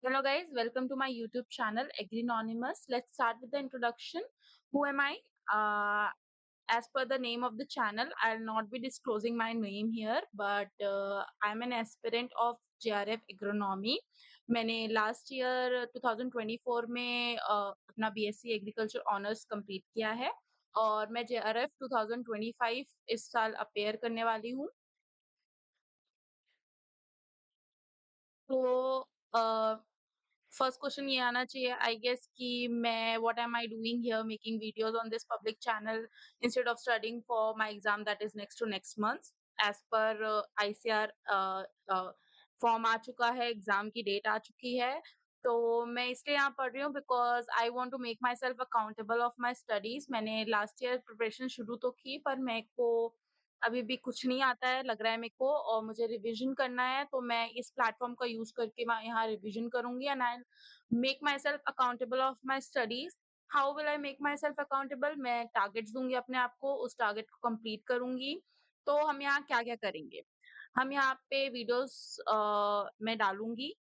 Hello guys, welcome to my YouTube channel Agrinonymous. Let's start with the introduction. Who am I? As per the name of the channel, I'll not be disclosing my name here, but I'm an aspirant of JRF Agronomy. मैंने last year 2024 में अपना BSc agriculture honours complete किया है और मैं JRF 2025 इस साल appear करने वाली हूँ। तो फर्स्ट क्वेश्चन ये आना चाहिए आई गेस कि मैं what am I doing here making videos on this public channel instead of studying for my exam that is next to next month as per ICR form आ चुका है, एग्जाम की date आ चुकी है। तो मैं इसलिए यहाँ पढ़ रही हूँ because I want to make myself accountable of my studies. मैंने लास्ट ईयर प्रिपरेशन शुरू तो की पर मेरे को अभी भी कुछ नहीं आता है, लग रहा है मेरे को, और मुझे रिवीजन करना है। तो मैं इस प्लेटफॉर्म का यूज करके मैं यहाँ रिवीजन करूंगी and I make myself accountable of my studies. How will I make myself accountable? मैं टारगेट्स दूंगी अपने आप को, उस टारगेट को कंप्लीट करूंगी। तो हम यहाँ क्या क्या करेंगे? हम यहाँ पे वीडियोस मैं डालूंगी।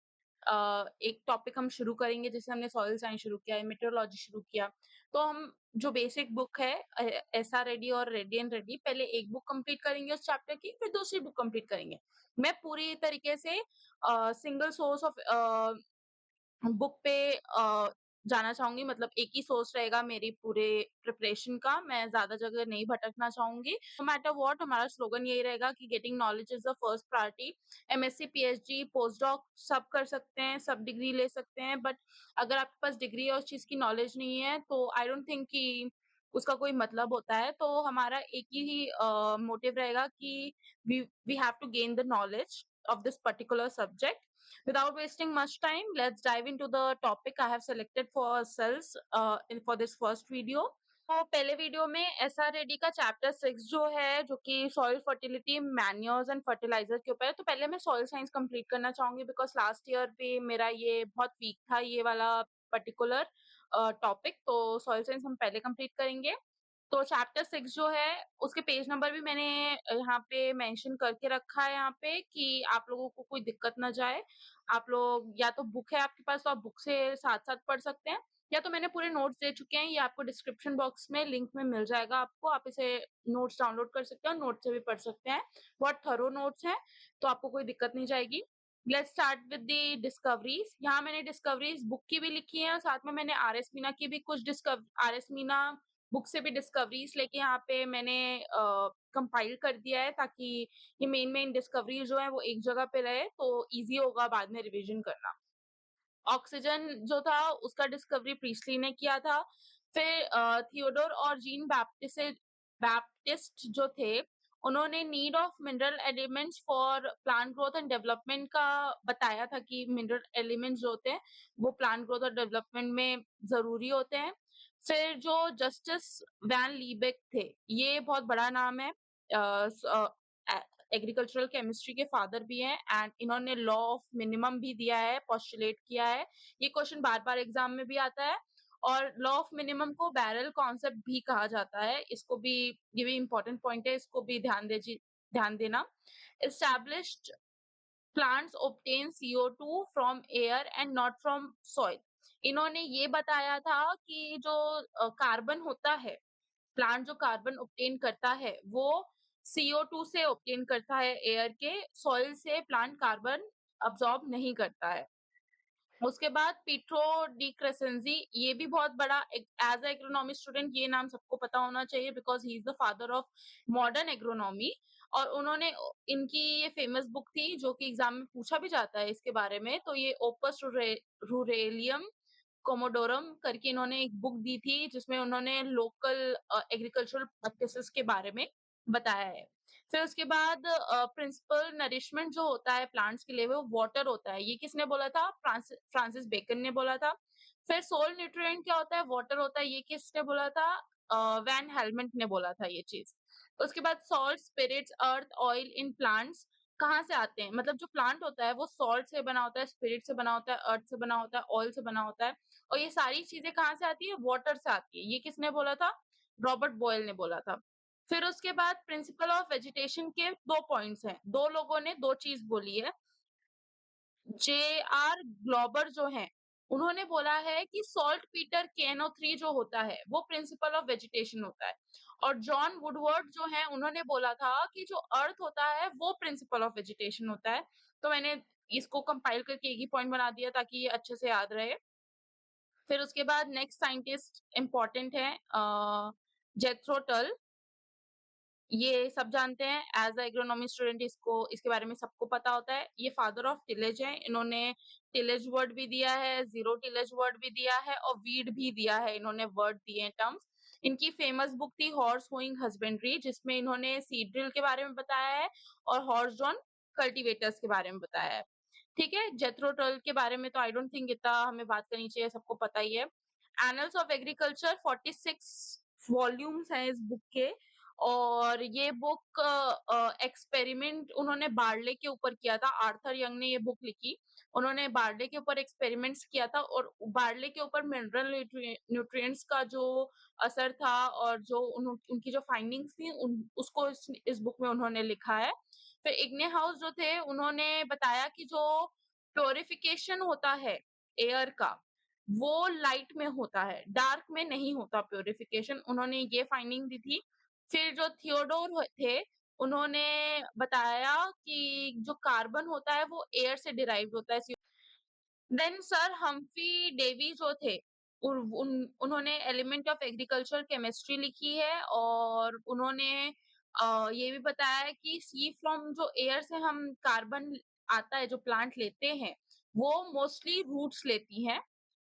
एक टॉपिक हम शुरू करेंगे, जैसे हमने सॉइल साइंस शुरू किया है, मेटेरोलॉजी शुरू किया। तो हम जो बेसिक बुक है एसआर रेड्डी और रेड्डी एंड रेड्डी, पहले एक बुक कंप्लीट करेंगे उस चैप्टर की, फिर दूसरी बुक कंप्लीट करेंगे। मैं पूरी तरीके से सिंगल सोर्स ऑफ बुक पे जाना चाहूंगी, मतलब एक ही सोर्स रहेगा मेरी पूरे प्रिपरेशन का। मैं ज्यादा जगह नहीं भटकना चाहूंगी। नो मैटर व्हाट, हमारा स्लोगन यही रहेगा कि getting knowledge is the first priority. MSc, PhD, post doc सब कर सकते हैं, सब डिग्री ले सकते हैं, बट अगर आपके पास डिग्री और उस चीज की नॉलेज नहीं है तो आई डोंट थिंक कि उसका कोई मतलब होता है। तो हमारा एक ही मोटिव रहेगा कि we have to gain the knowledge of this particular subject. Without wasting much time, let's dive into the topic I have selected for ourselves for this first video. तो पहले वीडियो में एसआर रेड्डी का chapter 6 जो है, जो कि soil fertility, manures and fertiliser के ऊपर है। तो पहले मैं सॉइल साइंस कंप्लीट करना चाहूंगी बिकॉज लास्ट ईयर पे मेरा ये बहुत वीक था, ये वाला पर्टिकुलर टॉपिक। तो सॉइल साइंस हम पहले कंप्लीट करेंगे। तो चैप्टर 6 जो है, उसके पेज नंबर भी मैंने यहाँ पे मेंशन करके रखा है यहाँ पे, कि आप लोगों को कोई दिक्कत ना जाए। आप लोग या तो बुक है आपके पास तो आप बुक से साथ-साथ पढ़ सकते हैं, या तो मैंने पूरे नोट्स दे चुके हैं, ये आपको डिस्क्रिप्शन बॉक्स में लिंक में मिल जाएगा आपको। आप इसे नोट्स डाउनलोड कर सकते हैं और नोट से भी पढ़ सकते हैं। बहुत थॉरो नोट्स हैं, तो आपको कोई दिक्कत नहीं जाएगी। Let's start with the discoveries. यहाँ मैंने डिस्कवरीज बुक की भी लिखी है और साथ में मैंने आर.एस. मीना की भी कुछ आर.एस. मीना बुक से भी डिस्कवरीज लेके यहाँ पे मैंने कंपाइल कर दिया है, ताकि ये मेन डिस्कवरी जो है वो एक जगह पे रहे, तो इजी होगा बाद में रिवीजन करना। ऑक्सीजन जो था उसका डिस्कवरी प्रीस्टली ने किया था। फिर थियोडोर और जीन बैप्टिस्ट जो थे, उन्होंने need of mineral elements for plant growth and development का बताया था कि मिनरल एलिमेंट्स जो होते हैं वो प्लांट ग्रोथ और डेवलपमेंट में जरूरी होते हैं। फिर जो जस्टिस वैन लीबेक थे, ये बहुत बड़ा नाम है, एग्रीकल्चरल केमिस्ट्री के फादर भी हैं एंड इन्होंने लॉ ऑफ मिनिमम भी दिया है, पोस्टुलेट किया है। ये क्वेश्चन बार-बार एग्जाम में भी आता है। और लॉ ऑफ मिनिमम को बैरल कॉन्सेप्ट भी कहा जाता है। इसको भी, ये भी इंपॉर्टेंट पॉइंट है, इसको भी ध्यान देना। Established plants obtain CO2 from air and not from soil. इन्होंने ये बताया था कि जो कार्बन होता है, प्लांट जो कार्बन ऑब्टेन करता है वो CO2 से ऑब्टेन करता है एयर के, सॉइल से प्लांट कार्बन अब्सॉर्ब नहीं करता है। उसके बाद पीट्रो डी क्रेसेंजी, ये भी बहुत बड़ा, एज एग्रोनॉमी स्टूडेंट ये नाम सबको पता होना चाहिए because he is the father of modern agronomy. और उन्होंने, इनकी ये फेमस बुक थी जो कि एग्जाम में पूछा भी जाता है इसके बारे में, तो ये ओपस रूरेलियम कोमोडोरम करके इन्होंने एक बुक दी थी, जिसमें उन्होंने लोकल एग्रीकल्चरल प्रैक्टिसेस के बारे में बताया है। फिर उसके बाद प्रिंसिपल नरिशमेंट जो होता है प्लांट्स के लिए वो वाटर होता है। ये किसने बोला था? फ्रांसिस बेकन ने बोला था। फिर सोल न्यूट्रिएंट क्या होता है? वाटर होता है। ये किसने बोला था? वैन हेलमेंट ने बोला था ये चीज। उसके बाद salt, spirits, earth, oil in plants कहाँ से आते हैं? मतलब जो प्लांट होता है वो सॉल्ट से बना होता है, स्पिरिट से बना होता है, अर्थ से बना होता है, ऑयल से बना होता है। और ये सारी चीजें कहाँ से आती है? वाटर से आती है। ये किसने बोला था? रॉबर्ट बॉयल ने बोला था। फिर उसके बाद प्रिंसिपल ऑफ वेजिटेशन के 2 पॉइंट्स हैं। 2 लोगों ने 2 चीज बोली है। जे.आर. ग्लोबर जो हैं, उन्होंने बोला है कि सॉल्ट पीटर केनो3 जो होता है, वो प्रिंसिपल ऑफ वेजिटेशन होता है। और जॉन वुडवर्ड जो हैं, उन्होंने बोला था कि जो अर्थ होता है, वो प्रिंसिपल ऑफ वेजिटेशन होता है। तो मैंने इसको कंपाइल करके एक ही पॉइंट बना दिया ताकि ये अच्छे से याद रहे। फिर उसके बाद नेक्स्ट साइंटिस्ट इम्पोर्टेंट है जेथरो टल। ये सब जानते हैं एज़ अ एग्रोनॉमी स्टूडेंट इसको इसके बारे में सबको पता होता है। ये फादर ऑफ टिलेज हैं। इन्होंने टिलेज वर्ड भी दिया है, ज़ीरो टिलेज वर्ड भी दिया है और वीड भी दिया है। इन्होंने वर्ड दिए हैं टर्म्स। इनकी फेमस बुक थी हॉर्स होइंग हस्बेंड्री जिसमें इन्होंने सीड ड्रिल के बारे में बताया है और हॉर्स ड्रॉन कल्टीवेटर्स के बारे में बताया है। ठीक है? जेथरो टल के बारे में तो आई डोंट थिंक इतना हमें बात करनी चाहिए, सबको पता ही है। एनल्स ऑफ एग्रीकल्चर 46 वॉल्यूम्स हैं इस बुक के और ये बुक एक्सपेरिमेंट उन्होंने बार्ले के ऊपर किया था। आर्थर यंग ने ये बुक लिखी। उन्होंने बार्ले के ऊपर एक्सपेरिमेंट्स किया था और बार्ले के ऊपर मिनरल न्यूट्रिएंट्स का जो असर था और जो उनकी जो फाइंडिंग्स थी उसको इस बुक में उन्होंने लिखा है। फिर इग्ने हाउस जो थे उन्होंने बताया कि जो प्यूरिफिकेशन होता है एयर का वो लाइट में होता है, डार्क में नहीं होता प्यूरिफिकेशन। उन्होंने ये फाइंडिंग दी थी। फिर जो थियोडोर थे, उन्होंने बताया कि जो कार्बन होता है वो एयर से डिराइव्ड होता है। देन सर हम्फ्री डेवी जो थे, उन्होंने एलिमेंट ऑफ एग्रीकल्चर केमिस्ट्री लिखी है और उन्होंने ये भी बताया है कि सी फ्रॉम जो एयर से हम कार्बन आता है, जो प्लांट लेते हैं, वो मोस्टली रूट्स लेती हैं।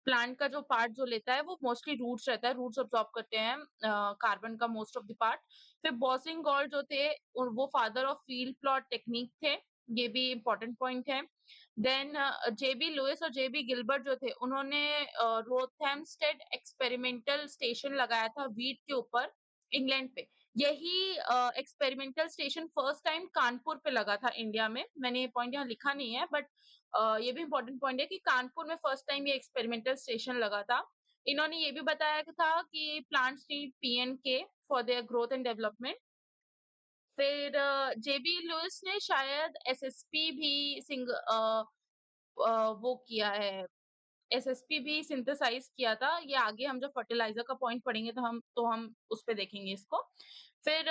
प्लांट का जो पार्ट जो लेता है वो मोस्टली रूट्स रहता है, रूट्स अब्सॉर्ब करते हैं कार्बन का मोस्ट ऑफ द पार्ट। फिर बोसिंगॉल जो थे वो father of field plot technique थे, ये भी इम्पोर्टेंट पॉइंट है। देन जेबी लुइस और जेबी गिलबर्ट जो थे उन्होंने रोथैम्स्टेड एक्सपेरिमेंटल स्टेशन लगाया था वीट के ऊपर इंग्लैंड पे। यही experimental station first time Kanpur पे लगा था इंडिया में। मैंने ये पॉइंट यहाँ लिखा नहीं है बट ये भी इम्पोर्टेंट पॉइंट है कि कानपुर में फर्स्ट टाइम ये एक्सपेरिमेंटल स्टेशन लगा था। इन्होंने ये भी बताया था कि plants need PNK for their growth and development. फिर जेबी लुइस ने शायद एसएसपी भी वो किया है, एसएसपी भी सिंथेसाइज किया था। ये आगे हम जब फर्टिलाइजर का पॉइंट पढ़ेंगे तो हम उस पे देखेंगे इसको। फिर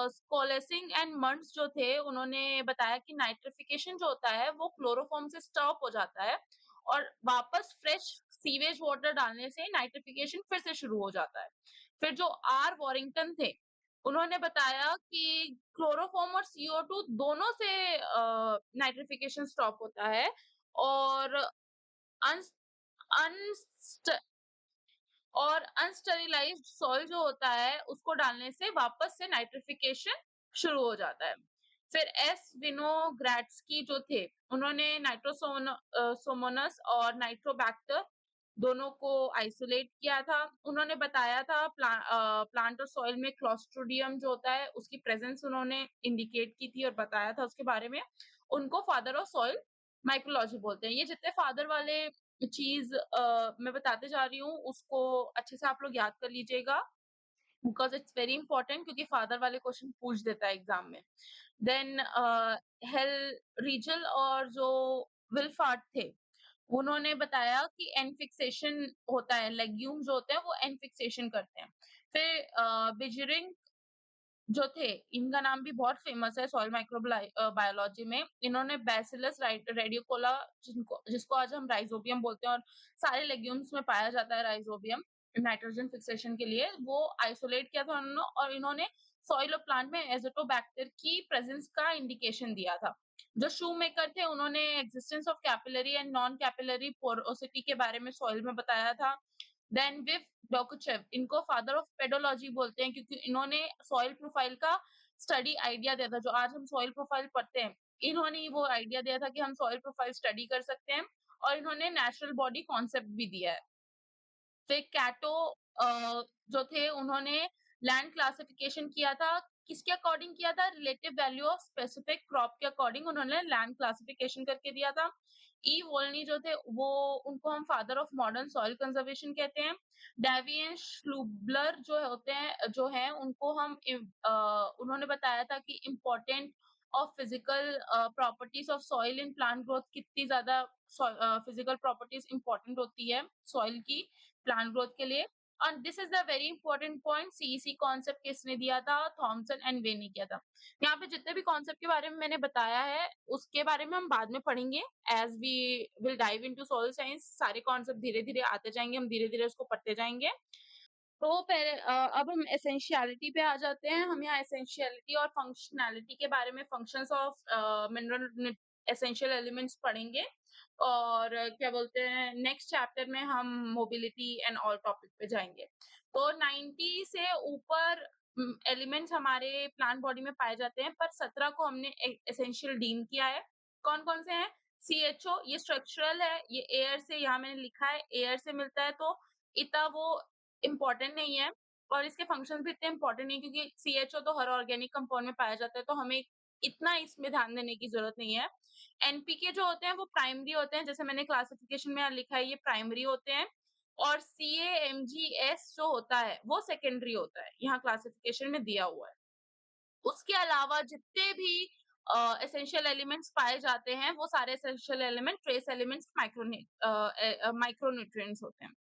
स्कोलेसिंग एंड मंड्स जो थे उन्होंने बताया कि नाइट्रिफिकेशन जो होता है वो क्लोरोफॉर्म से स्टॉप हो जाता है और वापस फ्रेश सीवेज वाटर डालने से नाइट्रिफिकेशन फिर से शुरू हो जाता है। फिर जो आर वॉरिंगटन थे उन्होंने बताया कि क्लोरोफॉर्म और CO2 दोनों से नाइट्रिफिकेशन स्टॉप होता है और अनस अनस्ट और अनस्टेरिलाइज्ड सॉइल जो होता है उसको डालने से वापस से नाइट्रिफिकेशन शुरू हो जाता है। फिर एस विनोग्रेड्स्की जो थे उन्होंने सोमोनस और नाइट्रोबैक्टर दोनों को आइसोलेट किया था। उन्होंने बताया था प्लांट और सॉइल में क्लोस्ट्रिडियम जो होता है उसकी प्रेजेंस उन्होंने इंडिकेट की थी और बताया था उसके बारे में। उनको फादर ऑफ सॉइल माइक्रोलॉजी बोलते हैं। ये जितने फादर वाले चीज़ मैं बताते जा रही हूँ उसको अच्छे से आप लोग याद कर लीजिएगा बिकॉज़ इट्स वेरी इंपॉर्टेंट क्योंकि फादर वाले क्वेश्चन पूछ देता है एग्ज़ाम में। देन हेल रीजल और जो विल्फार्ट थे, उन्होंने बताया कि एन फिक्सेशन होता है, लेग्यूम जो होते हैं वो एन फिक्सेशन करते हैं। फिर बिजरिंग जो थे, इनका नाम भी बहुत फेमस है सॉइल बायोलॉजी में। इन्होंने बैसिलस रेडियोकोला जिसको आज हम राइज़ोबियम बोलते हैं और सारे लेग्यूम्स में पाया जाता है राइज़ोबियम नाइट्रोजन फिक्सेशन के लिए, वो आइसोलेट किया था उन्होंने और इन्होंने सॉइल और प्लांट में एज़ोटोबैक्टर की प्रेजेंस का इंडिकेशन दिया था। जो शूमेकर थे उन्होंने existence of capillary and non capillary porosity के बारे में सॉइल में बताया था। देन विव डॉकुचेव इनको फादर ऑफ पेडोलॉजी बोलते हैं क्योंकि इन्होंने सॉइल प्रोफाइल का स्टडी आइडिया दिया था। जो आज हम सॉइल प्रोफाइल पढ़ते हैं, इन्होंने ही वो आइडिया दिया था कि हम सॉइल प्रोफाइल स्टडी कर सकते हैं और इन्होंने नेचुरल बॉडी कॉन्सेप्ट भी दिया है। फिर कैटो जो थे उन्होंने लैंड क्लासिफिकेशन किया था। किसके अकॉर्डिंग किया था? Relative value of specific crop के अकॉर्डिंग उन्होंने लैंड क्लासिफिकेशन करके दिया था। ई वोल्नी जो थे वो उनको हम father of modern soil conservation कहते हैं। डेविएन श्लूबलर जो होते हैं जो हैं उनको हम उन्होंने बताया था कि important of physical properties of soil in plant growth, कितनी ज्यादा फिजिकल प्रॉपर्टीज इंपॉर्टेंट होती है सॉइल की प्लांट ग्रोथ के लिए। And this is the very important point, CEC concept किसने दिया था? थॉमसन एंड वे ने किया था। यहाँ पे जितने भी कॉन्सेप्ट के बारे में मैंने बताया है उसके बारे में हम बाद में पढ़ेंगे, as we will dive into soil science. सारे कॉन्सेप्ट धीरे धीरे आते जाएंगे, हम धीरे धीरे उसको पढ़ते जाएंगे। तो पहले अब हम एसेंशियलिटी पे आ जाते हैं। हम यहाँ एसेंशियलिटी और फंक्शनैलिटी के बारे में, functions of mineral essential elements पढ़ेंगे। और क्या बोलते हैं, नेक्स्ट चैप्टर में हम मोबिलिटी एंड ऑल टॉपिक पे जाएंगे। तो 90 से ऊपर एलिमेंट्स हमारे प्लांट बॉडी में पाए जाते हैं, पर 17 को हमने एसेंशियल डीम किया है। कौन कौन से हैं? सीएचओ, ये स्ट्रक्चरल है, ये एयर से, यहाँ मैंने लिखा है एयर से मिलता है, तो इतना वो इम्पोर्टेंट नहीं है। और इसके फंक्शन भी इतने इम्पोर्टेंट नहीं, क्योंकि सीएचओ तो हर ऑर्गेनिक कंपाउंड में पाया जाता है, तो हमें इतना इसमें ध्यान देने की जरूरत नहीं है। एनपीके जो होते हैं वो प्राइमरी होते हैं, जैसे मैंने क्लासिफिकेशन में यहाँ लिखा है, ये प्राइमरी होते हैं। और सीएएमजीएस जो होता है वो सेकेंडरी होता है, यहाँ क्लासिफिकेशन में दिया हुआ है। उसके अलावा जितने भी एसेंशियल एलिमेंट्स पाए जाते हैं वो सारे essential element trace elements micronutrients होते हैं।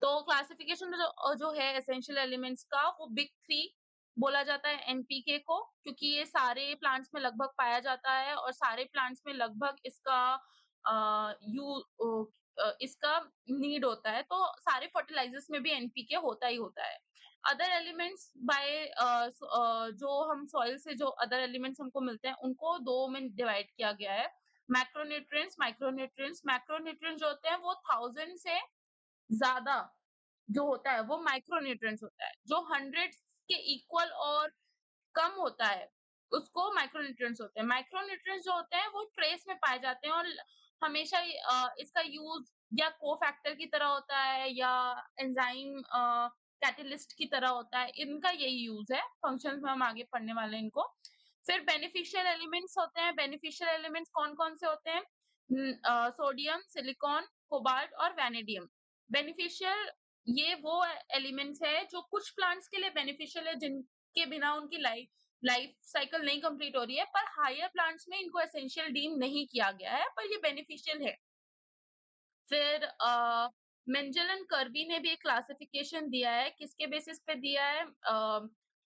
तो क्लासिफिकेशन जो है एसेंशियल एलिमेंट्स का, वो बिग थ्री बोला जाता है एनपीके को, क्योंकि ये सारे प्लांट्स में लगभग पाया जाता है और सारे प्लांट्स में लगभग इसका इसका नीड होता है। तो सारे फर्टिलाइजर्स में भी एनपीके होता ही होता है। अदर एलिमेंट्स बाय जो हम सॉइल से जो अदर एलिमेंट्स हमको मिलते हैं उनको दो में डिवाइड किया गया है, मैक्रोन्यूट्रिएंट्स, माइक्रोन्यूट्रिएंट्स। मैक्रोन्यूट्रिएंट्स जो होते हैं वो 1000 से ज्यादा जो होता है वो माइक्रोन्यूट्रिएंट्स होता है। जो 100 के इक्वल और कम होता है उसको माइक्रोन्यूट्रिएंट्स होते हैं। माइक्रोन्यूट्रिएंट्स जो होते हैं वो ट्रेस में पाए जाते हैं, और हमेशा इसका यूज या कोफैक्टर की तरह होता है या एंजाइम कैटलिस्ट की तरह होता है। इनका यही यूज है, फंक्शंस में हम आगे पढ़ने वाले हैं इनको। फिर बेनिफिशियल एलिमेंट्स होते हैं। बेनिफिशियल एलिमेंट्स कौन कौन से होते हैं? सोडियम, सिलिकॉन, कोबाल्ट और वैनेडियम। बेनिफिशियल ये वो एलिमेंट्स है जो कुछ प्लांट्स के लिए बेनिफिशियल है, जिनके बिना उनकी लाइफ लाइफ साइकिल नहीं कंप्लीट हो रही है, पर हायर प्लांट्स में इनको एसेंशियल डीम नहीं किया गया है, पर ये बेनिफिशियल है। फिर मेंजल कर्वी ने भी एक क्लासिफिकेशन दिया है, किसके बेसिस पे दिया है?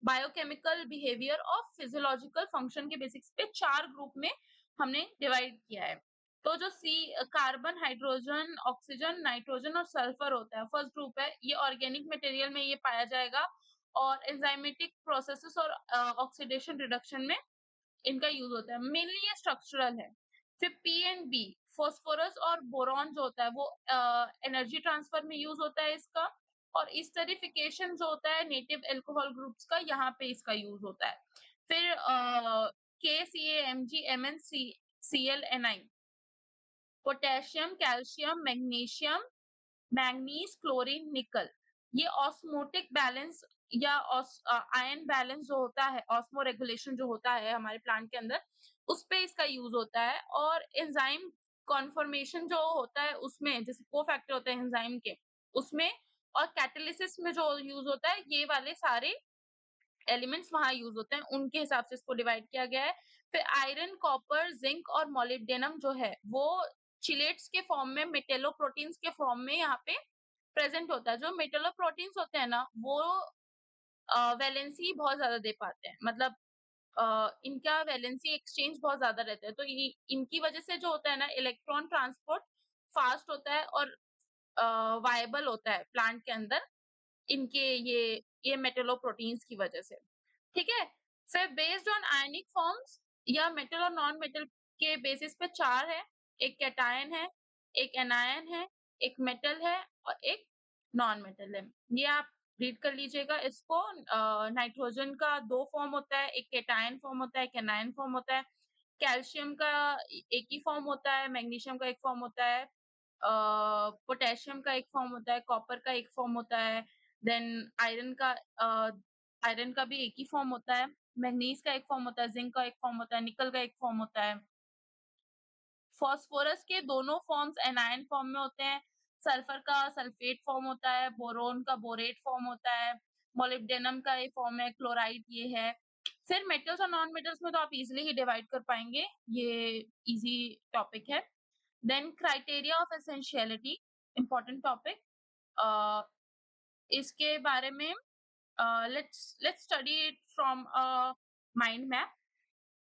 बायोकेमिकल बिहेवियर और फिजियोलॉजिकल फंक्शन के बेसिस पे 4 ग्रुप में हमने डिवाइड किया है। तो जो सी कार्बन, हाइड्रोजन, ऑक्सीजन, नाइट्रोजन और सल्फर होता है, फर्स्ट ग्रुप है, ये ऑर्गेनिक मटेरियल में ये पाया जाएगा और एंजाइमेटिक प्रोसेसेस और ऑक्सीडेशन रिडक्शन में इनका यूज होता है। मेनली ये स्ट्रक्चरल है। फिर पी एंड बी, फॉस्फोरस और बोरॉन जो होता है वो एनर्जी ट्रांसफर में यूज होता है इसका। और इस्टरिफिकेशन जो होता है नेटिव एल्कोहल ग्रुप्स का, यहाँ पे इसका यूज होता है। फिर K C M G M N C C L N I, potassium, calcium, magnesium, manganese, chlorine, nickel, ये ऑस्मोटिक बैलेंस या आयन बैलेंस जो होता है, ऑस्मो रेगुलेशन जो होता है हमारे प्लांट के अंदर, उस पे इसका यूज होता है। और एंजाइम कॉन्फर्मेशन जो होता है उसमें, जैसे कोफैक्टर होते हैं एंजाइम के उसमें, और कैटालिसिस में जो यूज होता है, ये वाले सारे एलिमेंट्स वहां यूज होते हैं, उनके हिसाब से इसको डिवाइड किया गया है। फिर आयरन, कॉपर, जिंक और मोलिब्डेनम जो है वो चिलेट्स के फॉर्म में, मेटेलोप्रोटीन्स के फॉर्म में यहाँ पे प्रेजेंट होता है। जो मेटेलोप्रोटीन्स होते हैं ना, वो वैलेंसी बहुत ज्यादा दे पाते हैं, मतलब इनका वैलेंसी एक्सचेंज बहुत ज्यादा रहता है, तो इनकी वजह से जो होता है ना, इलेक्ट्रॉन ट्रांसपोर्ट फास्ट होता है और वायबल होता है प्लांट के अंदर, इनके ये मेटेलोप्रोटीन्स की वजह से। ठीक है। फिर बेस्ड ऑन आयनिक फॉर्म्स या मेटल और नॉन मेटल के बेसिस पे 4 है। एक कैटायन है, एक एनायन है, एक मेटल है और एक नॉन मेटल है। ये आप रीड कर लीजिएगा इसको। नाइट्रोजन का 2 फॉर्म होता है, एक कैटायन फॉर्म होता है, एक एनायन फॉर्म होता है। कैल्शियम का एक ही फॉर्म होता है, मैग्नीशियम का एक फॉर्म होता है, पोटेशियम का एक फॉर्म होता है, कॉपर का एक फॉर्म होता है, देन आयरन का भी एक ही फॉर्म होता है, मैग्नीज का एक फॉर्म होता है, जिंक का एक फॉर्म होता है, निकल का एक फॉर्म होता है। फास्फोरस के दोनों फॉर्म्स एनायन फॉर्म में होते हैं। सल्फर का सल्फेट फॉर्म होता है, बोरोन का बोरेट फॉर्म होता है, मोलिब्डेनम का ये फॉर्म है, क्लोराइड ये है। फिर मेटल्स और नॉन मेटल्स में तो आप इज़िली ही डिवाइड कर पाएँगे, ये ईज़ी टॉपिक है। Then criteria of essentiality, important topic. Uh, इसके बारे में let's let's study it from a mind map.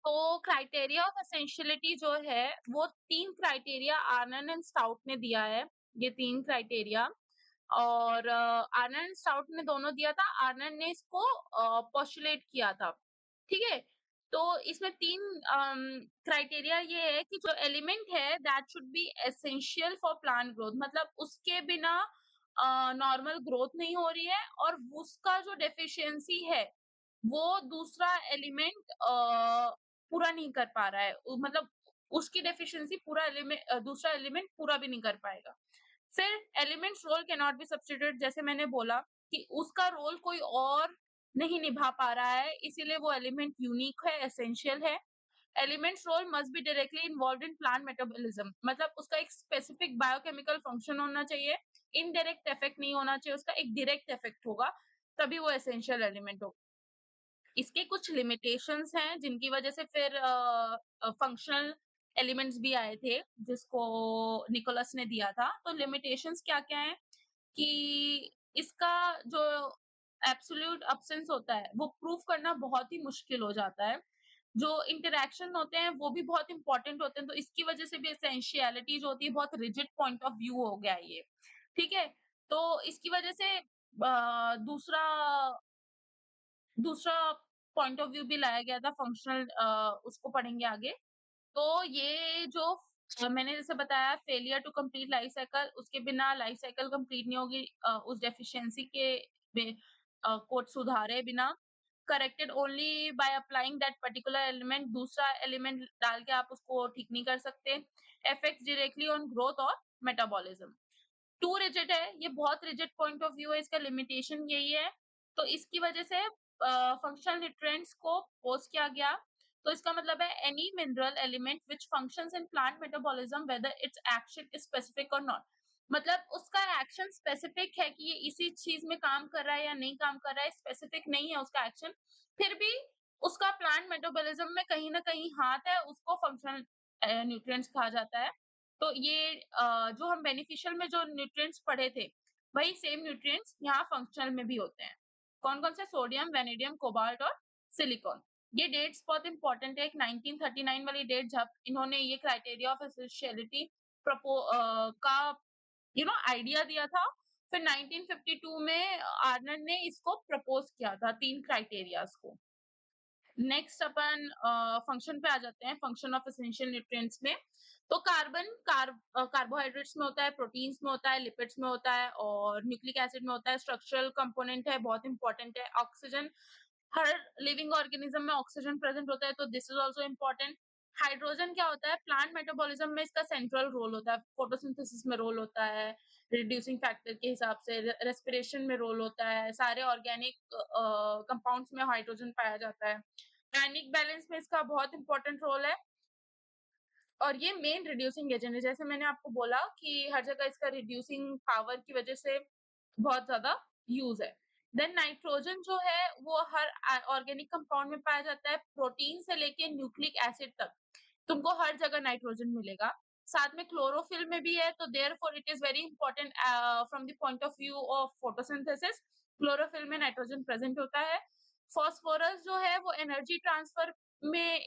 तो क्राइटेरिया ऑफ एसेंशियलिटी जो है, वो 3 क्राइटेरिया आर्नन एंड स्टाउट ने दिया है, ये 3 क्राइटेरिया। और आर्नन एंड स्टाउट ने दोनों दिया था, आर्नन ने इसको पोस्टुलेट किया था, ठीक है? तो इसमें 3 क्राइटेरिया ये है कि जो एलिमेंट है that should be essential for plant growth, मतलब उसके बिना नॉर्मल ग्रोथ नहीं हो रही है, और उसका जो डेफिशिएंसी है, वो दूसरा एलिमेंट पूरा नहीं कर पा रहा है। मतलब उसकी डेफिशिएंसी दूसरा एलिमेंट पूरा भी नहीं कर पाएगा। फिर elements role can not be substituted, जैसे मैंने बोला कि उसका रोल कोई और नहीं निभा पा रहा है, इसीलिए वो एलिमेंट यूनिक है, एसेंशियल है। Elements role must be directly involved in plant metabolism, मतलब उसका एक स्पेसिफिक बायोकेमिकल फंक्शन होना चाहिए, इनडायरेक्ट इफेक्ट नहीं होना चाहिए, उसका एक डायरेक्ट इफेक्ट होगा, तभी वो एसेंशियल एलिमेंट होगा। इसके कुछ लिमिटेशंस हैं जिनकी वजह से फिर फंक्शनल एलिमेंट्स भी आए थे, जिसको निकोलस ने दिया था। तो लिमिटेशंस क्या-क्या हैं कि इसका जो एब्सोल्यूट एब्सेंस होता है, वो प्रूव करना बहुत ही मुश्किल हो जाता है। जो इंटरैक्शन होते हैं, वो भी बहुत इम्पोर्टेंट होते हैं, तो इसकी वजह से भी एसेंशियलिटी जो होती है, बहुत रिजिड पॉइंट ऑफ व्यू हो गया है ये, ठीक है? तो इसकी वजह से दूसरा दूसरा पॉइंट ऑफ व्यू भी लाया गया था फंक्शनल, उसको पढ़ेंगे आगे। तो ये जो मैंने जैसे बताया, failure to complete life cycle, उसके बिना लाइफ साइकिल कंप्लीट नहीं होगी, उस डेफिशिएंसी के कोड सुधारे बिना। Corrected only by applying that particular element, दूसरा एलिमेंट डाल के आप उसको ठीक नहीं कर सकते। इफेक्ट्स डायरेक्टली ऑन ग्रोथ और मेटाबॉलिज्म। टू रिजिड है, ये बहुत रिजिड पॉइंट ऑफ व्यू है, इसका लिमिटेशन यही है। तो इसकी वजह से फंक्शनल न्यूट्रिएंट्स को पोस्ट किया गया। तो इसका मतलब है any mineral element which functions in plant metabolism whether it's action is specific और नॉट, मतलब उसका एक्शन स्पेसिफिक है कि ये इसी चीज में काम कर रहा है या नहीं काम कर रहा है, स्पेसिफिक नहीं है उसका एक्शन, फिर भी उसका प्लांट मेटाबॉलिज्म में कहीं ना कहीं हाथ है, उसको फंक्शनल न्यूट्रिएंट्स कहा जाता है। तो ये जो हम बेनिफिशियल में जो न्यूट्रिएंट्स पढ़े थे, वही सेम न्यूट्रिएंट्स यहाँ फंक्शनल में भी होते हैं। कौन-कौन से? सोडियम, वैनेडियम, कोबाल्ट और सिलिकॉन। ये डेट्स बहुत इंपॉर्टेंट है, एक 1939 वाली डेट जब इन्होंने ये क्राइटेरिया ऑफ एसेंशियलिटी का आइडिया दिया था। फिर 1952 में आर्नल्ड ने इसको प्रपोज किया था, 3 क्राइटेरियाज को। नेक्स्ट अपन फंक्शन पे आ जाते हैं, फंक्शन ऑफ एसेंशियल न्यूट्रिएंट्स में। तो कार्बोहाइड्रेट्स में होता है, प्रोटीन्स में होता है, लिपिड्स में होता है और न्यूक्लिक एसिड में होता है। स्ट्रक्चरल कंपोनेंट है, बहुत इंपॉर्टेंट है। ऑक्सीजन, हर लिविंग ऑर्गेनिज्म में ऑक्सीजन प्रेजेंट होता है, तो this is also important. Hydrogen क्या होता है? प्लांट मेटाबॉलिज्म में इसका सेंट्रल रोल होता है, फोटोसिंथेसिस में रोल होता है, रिड्यूसिंग फैक्टर के हिसाब से, रेस्पिरेशन में रोल होता है, सारे ऑर्गेनिक कंपाउंड्स में हाइड्रोजन पाया जाता है। आयनिक बैलेंस में इसका बहुत इंपॉर्टेंट रोल है, और ये मेन रिड्यूसिंग एजेंट है। जैसे मैंने आपको बोला कि हर जगह इसका रिड्यूसिंग पावर की वजह से बहुत ज़्यादा यूज़ है। देन नाइट्रोजन जो है, वो हर ऑर्गेनिक कंपाउंड में पाया जाता है, प्रोटीन से लेके न्यूक्लिक एसिड तक। तुमको हर जगह नाइट्रोजन मिलेगा। साथ में क्लोरोफिल में भी है, तो therefore it is very important from the point of view of photosynthesis. Chlorophyll में नाइट्रोजन प्रेजेंट होता है। फास्फोरस जो है, वो एनर्जी ट्रांसफर में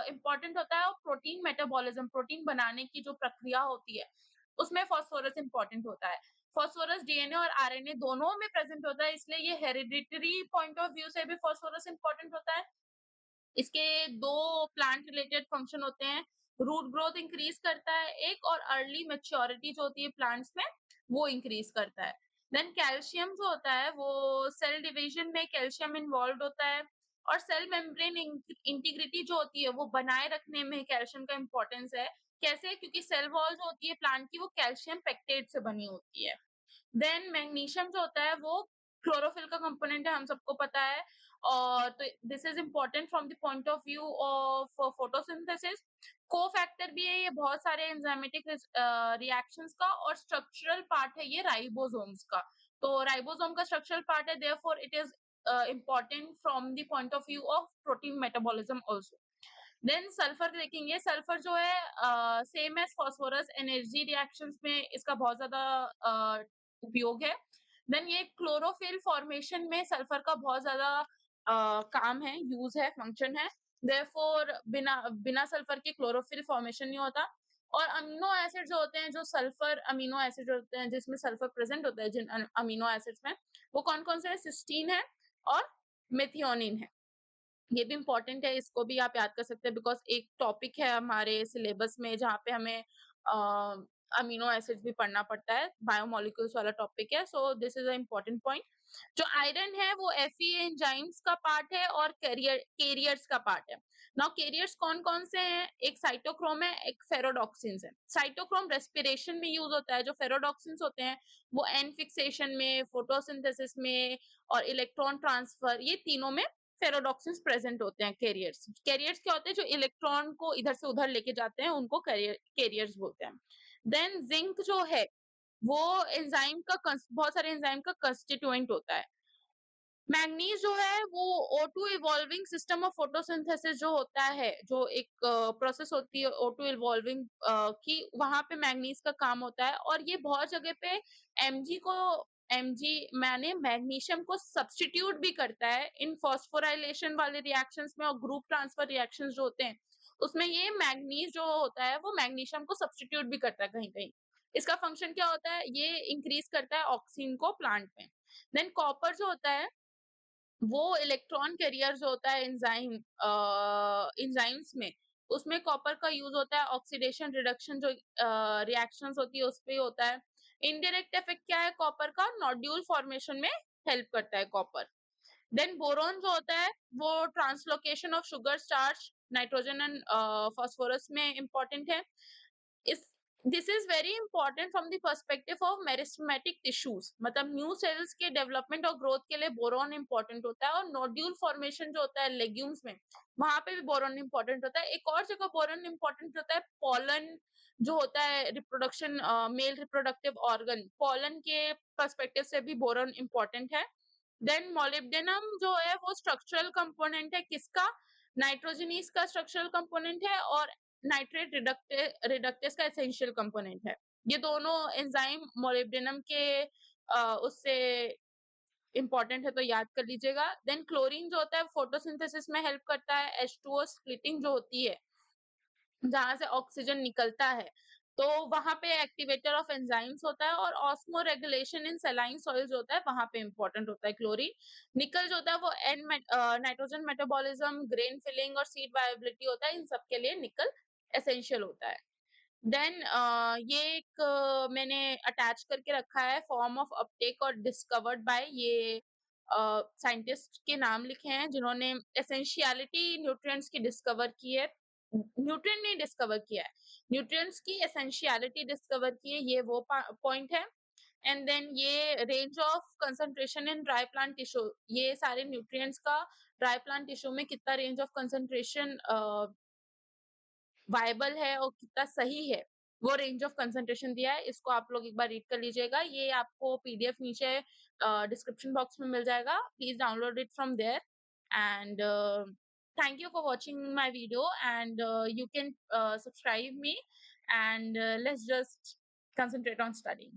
इम्पोर्टेंट होता है, और प्रोटीन मेटाबॉलिज्म, प्रोटीन बनाने की जो प्रक्रिया होती है, उसमें फास्फोरस इम्पोर्टेंट होता है। फास्फोरस डीएनए और आरएनए दोनों में प्रेजेंट होता है, इसलिए ये हेरिडिटरी पॉइंट ऑफ व्यू से भी फास्फोरस इम्पोर्टेंट होता है। इसके 2 प्लांट रिलेटेड फंक्शन होते हैं, रूट ग्रोथ इंक्रीज करता है एक, और अर्ली मैच्योरिटी जो होती है प्लांट्स में, वो इंक्रीज करता है। देन कैल्शियम जो होता है, वो सेल डिवीजन में कैल्शियम इन्वॉल्व होता है, और सेल मेम्ब्रेन इंटीग्रिटी जो होती है, वो बनाए रखने में कैल्शियम का इंपॉर्टेंस है। कैसे? क्योंकि सेल वॉल जो होती है प्लांट की, वो कैल्शियम पेक्टेट से बनी होती है। देन मैग्नीशियम जो होता है, वो क्लोरोफिल का कंपोनेंट है, हम सबको पता है। और तो this is important from the point of view of photosynthesis. Cofactor भी है ये बहुत सारे एंजाइमेटिक रिएक्शंस का, और स्ट्रक्चरल पार्ट है ये राइबोसोम्स का। तो राइबोसोम का स्ट्रक्चरल पार्ट है, therefore it is important from the point of view of protein metabolism also. Then sulphur देखेंगे, सल्फर जो है same as phosphorus, energy reactions में इसका बहुत ज्यादा उपयोग है। देन ये क्लोरोफिल फॉर्मेशन में सल्फर का बहुत ज्यादा काम है, यूज है, फंक्शन है। देयरफॉर बिना बिना सल्फर के क्लोरोफिल फॉर्मेशन नहीं होता। और अमीनो एसिड जो होते हैं, जो सल्फर अमीनो एसिड जो होते हैं जिसमें सल्फर प्रेजेंट होता है जिन अमीनो एसिड्स में, वो कौन कौन से है? सिस्टीन है और मेथियोनिन है। ये भी इम्पोर्टेंट है, इसको भी आप याद कर सकते हैं बिकॉज़ एक टॉपिक है हमारे सिलेबस में जहाँ पे हमें अमीनो एसिड्स भी पढ़ना पड़ता है, बायोमोलिक्यूल्स वाला टॉपिक है, so this is a important point. जो आयरन है वो Fe एंजाइम्स का पार्ट है और कैरियर्स का पार्ट है। नाउ कैरियर्स कौन-कौन से हैं? एक साइटोक्रोम है, एक फेरोडॉक्सिन्स है। साइटोक्रोम रेस्पिरेशन में यूज़ होता है, जो फेरोडॉक्सिन्स होते हैं वो एन फिक्सेशन में, फोटोसिंथेसिस में और इलेक्ट्रॉन ट्रांसफर, ये तीनों में फेरोडॉक्सिन्स प्रेजेंट होते हैं। कैरियर्स कैरियर्स क्या होते हैं? जो इलेक्ट्रॉन को इधर से उधर लेके जाते हैं, उनको कैरियर्स बोलते हैं। देन जिंक जो है वो एंजाइम का बहुत सारे एंजाइम का कंस्टिट्यूएंट होता है। मैंगनीज जो है वो O2 evolving system of photosynthesis जो होता है, जो एक प्रोसेस होती है O2 इवॉल्विंग की, वहां पे मैंगनीज का काम होता है। और ये बहुत जगह पे एमजी मैंने मैग्नीशियम को सब्स्टिट्यूट भी करता है इन फॉस्फोराइलेशन वाले रिएक्शंस में, और ग्रुप ट्रांसफर रिएक्शंस जो होते हैं उसमें ये मैग्नीज जो होता है वो मैग्नीशियम को सब्स्टिट्यूट भी करता है कहीं कहीं। इसका फंक्शन क्या होता है? ये इंक्रीज करता है ऑक्सीजन को प्लांट में। देन कॉपर जो होता है वो इलेक्ट्रॉन कैरियर जो होता है एंजाइम्स में, उसमें कॉपर का यूज होता है। ऑक्सीडेशन रिडक्शन जो रिएक्शंस होती है उस पे होता है। इनडायरेक्ट इफेक्ट क्या है कॉपर का? नोड्यूल फॉर्मेशन में हेल्प करता है कॉपर। देन बोरोन जो होता है वो translocation of sugar, starch, nitrogen and phosphorus में इंपॉर्टेंट है। इस this is very important from the perspective of meristematic tissues, मतलब न्यू सेल्स के डेवलपमेंट और ग्रोथ के लिए बोरोन इंपॉर्टेंट होता है। और नोड्यूल फॉर्मेशन जो होता है लेग्यूम्स में, वहां पे भी बोरोन इंपॉर्टेंट होता है। एक और जगह बोरोन इंपॉर्टेंट होता है, पॉलन जो होता है reproduction, male reproductive organ, pollen के पर्सपेक्टिव से भी बोरोन इंपॉर्टेंट है। देन मोलिब्डेनम जो है वो स्ट्रक्चरल कंपोनेंट है किसका? नाइट्रोजनीज का स्ट्रक्चरल कंपोनेंट है, और नाइट्रेट रिडक्टेस का एसेंशियल कंपोनेंट है। ये दोनों एंजाइम मोलिब्डेनम के उससे इंपॉर्टेंट है, तो याद कर लीजिएगा। देन क्लोरीन जो होता है फोटोसिंथेसिस में हेल्प करता है। H2O स्प्लिटिंग जो होती है जहां से ऑक्सीजन निकलता है, तो वहां पे एक्टिवेटर ऑफ एंजाइम्स होता है। और ऑस्मो रेगुलेशन इन सेलाइन सॉइल्स होता है, वहां पे इंपॉर्टेंट होता है क्लोरीन। निकल जो होता है वो N nitrogen metabolism, grain filling और सीड वायबिलिटी होता है, इन सब के लिए निकल एसेंशियल होता है। देन ये एक मैंने अटैच करके रखा है, फॉर्म ऑफ अपटेक और डिस्कवर्ड बाय, ये साइंटिस्ट के नाम लिखे हैं जिन्होंने एसेंशियलिटी न्यूट्रिएंट्स की डिस्कवर की है। न्यूट्रिएंट नहीं डिस्कवर किया है, न्यूट्रिएंट्स की एसेंशियलिटी डिस्कवर की है, ये वो पॉइंट है। एंड देन ये range of concentration in dry plant tissue, ये सारे न्यूट्रिएंट्स का ड्राई प्लांट टिश्यू में कितना रेंज ऑफ कंसंट्रेशन वायबल है और कितना सही है, वो रेंज ऑफ कंसंट्रेशन दिया है। इसको आप लोग एक बार रीड कर लीजिएगा, ये आपको पीडीएफ नीचे डिस्क्रिप्शन बॉक्स में मिल जाएगा, please download it from there. And thank you for watching my video, and you can subscribe me, and let's just concentrate on studying.